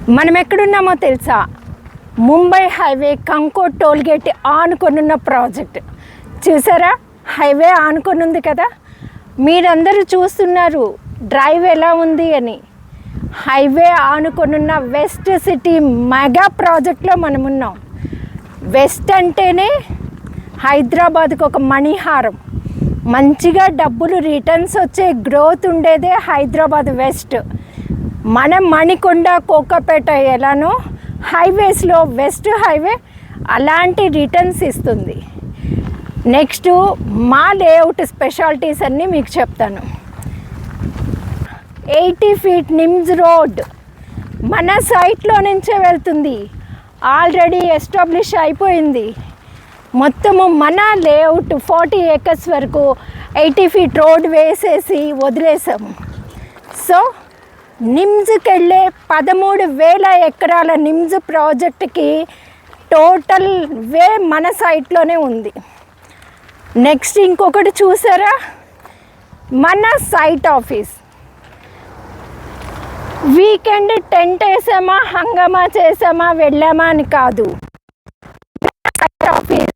మనం ఎక్కడున్నామో తెలుసా? ముంబై హైవే కంకోట్ టోల్గేట్ ఆనుకొనున్న ప్రాజెక్ట్ చూసారా? హైవే ఆనుకొని ఉంది కదా. మీరందరూ చూస్తున్నారు డ్రైవ్ ఎలా ఉంది అని. హైవే ఆనుకొనున్న వెస్ట్ సిటీ మెగా ప్రాజెక్ట్లో మనం ఉన్నాం. వెస్ట్ అంటేనే హైదరాబాద్కు ఒక మణిహారం. మంచిగా డబ్బులు రిటర్న్స్ వచ్చే గ్రోత్ ఉండేదే హైదరాబాద్ వెస్ట్. మన మణికొండ కోకాపేట ఎలానో హైవేస్లో వెస్ట్ హైవే అలాంటి రిటర్న్స్ ఇస్తుంది. నెక్స్ట్ మా లేఅవుట్ స్పెషాలిటీస్ అన్నీ మీకు చెప్తాను. 80 feet నిమ్స్ రోడ్ మన సైట్లో నుంచే వెళ్తుంది. ఆల్రెడీ ఎస్టాబ్లిష్ అయిపోయింది. మొత్తము మన లేఅవుట్ 40 acres వరకు 80 feet రోడ్ వేసేసి వదిలేసాము. సో నిమ్స్కి వెళ్ళే 13,000 ఎకరాల నిమ్స్ ప్రాజెక్ట్కి టోటల్ వే మన సైట్లోనే ఉంది. నెక్స్ట్ ఇంకొకటి చూసారా, మన సైట్ ఆఫీస్. వీకెండ్ టెంట్ వేసామా, హంగామా చేసామా, వెళ్ళామా అని కాదు. Site office